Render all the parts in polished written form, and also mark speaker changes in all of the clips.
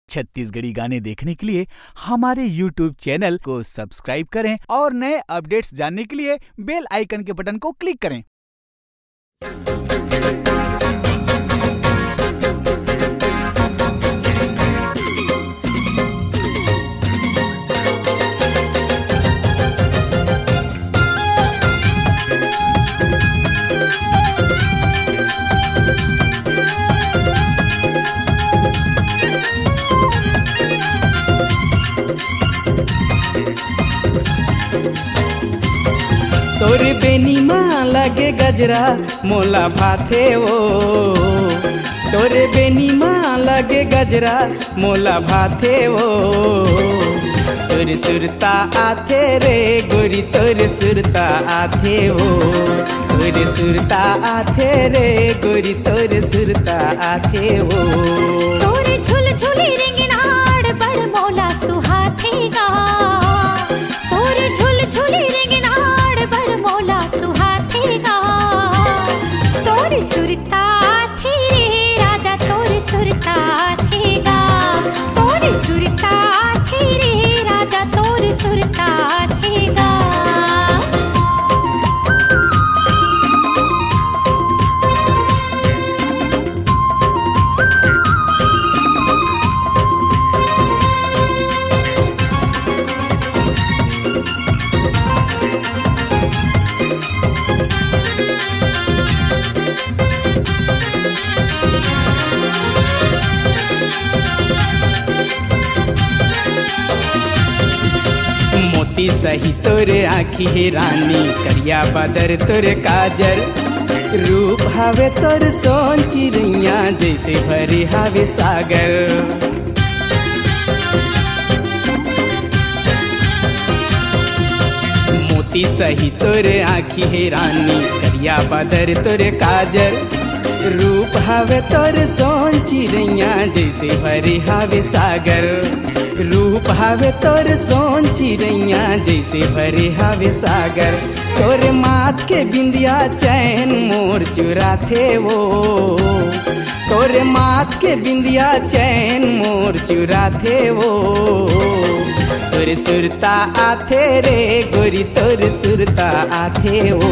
Speaker 1: छत्तीसगढ़ी गाने देखने के लिए हमारे YouTube चैनल को सब्सक्राइब करें और नए अपडेट्स जानने के लिए बेल आइकन के बटन को क्लिक करें।
Speaker 2: तोरे बेनी माँ लगे गजरा मोला भाथे वो, तोरे बेनी माँ लगे गजरा मोला भाथे वो। तोरे सुरता आथे रे गोरी तोरे सुरता आथे वो, तोरे सुरता आथे रे गोरी तोरे सुरता आथे वो।
Speaker 3: तोरे झुल झुली रिंगनाड़ बड़ मोला सुहाथेगा, तोरे झुल झुली रिंगनाड़ बड़ मोला सुहाथेगा। तोरे सुरता थे राजा तोरे सुरता थेगा, तोरे सुरता थे रे राजा तोरे सुरता थेगा।
Speaker 2: मोती सही तोरे आँखी हे रानी करिया बदर तोरे काजर। रूप हवे तोर सोन चिड़ैया जैसे भरे हवे सागर। मोती सही तोरे आँखी हे रानी करिया बदर तोरे काजर। रूप हवे तोर सोन चिड़ैया जैसे भरे हवे सागर। रूप हवे तोर सोन चिड़ैया जैसे भरे हवे सागर। तोरे माथ के बिंदिया चैन मोर चुराथे वो, तोरे माथ के बिंदिया चैन मोर चुराथे वो। तोरे सुरता आथे रे गोरी तोरे सुरता आथे वो,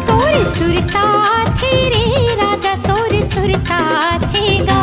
Speaker 3: तोरे सुरता थे रे राजा तोरे सुरता थेगा।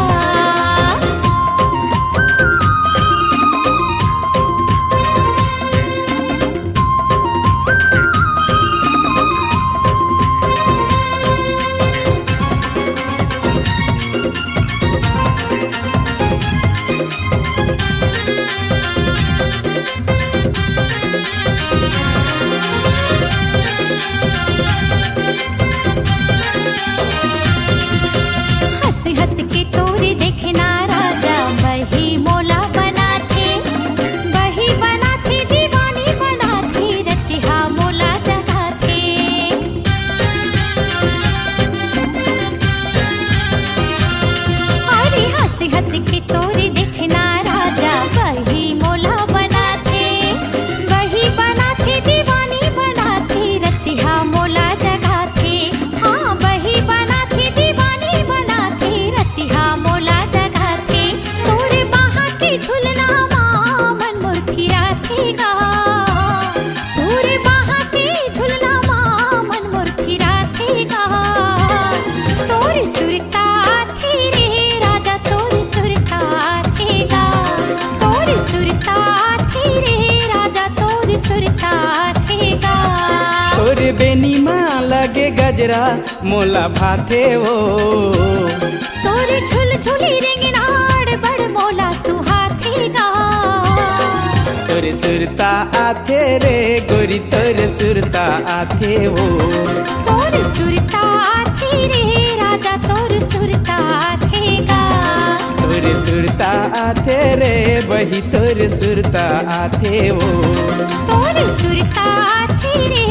Speaker 2: तोरे बेनी माँ लगे गजरा मोला भाथे वो,
Speaker 3: तोरे झुल झुली रिंगनाड़ बड़ मोला सुहाथेगा।
Speaker 2: तोरे सुरता आथे रे गोरी तोरे सुरता आथे वो,
Speaker 3: तोरे सुरता थे रे राजा तोरे सुरता थेगा।
Speaker 2: तोरे सुरता आथे रे वही तोरे सुरता आथे वो,
Speaker 3: तोरे सुरता थे रे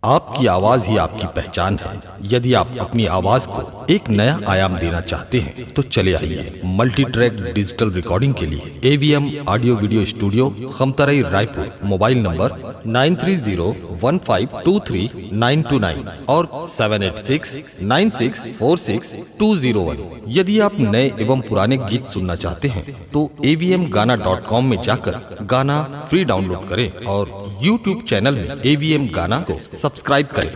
Speaker 4: आपकी आवाज ही आपकी पहचान है। यदि आप अपनी आवाज को एक नया आयाम देना चाहते हैं तो चले आइए मल्टी ट्रैक डिजिटल रिकॉर्डिंग के लिए AVM audio video studio, Khamtarai, Raipur. Mobile number 9301523929 और 7869646201। यदि आप नए एवं पुराने गीत सुनना चाहते हैं तो avmgana.com में जाकर गाना फ्री डाउनलोड करें और YouTube चैनल में AVM गाना को सब्सक्राइब करें।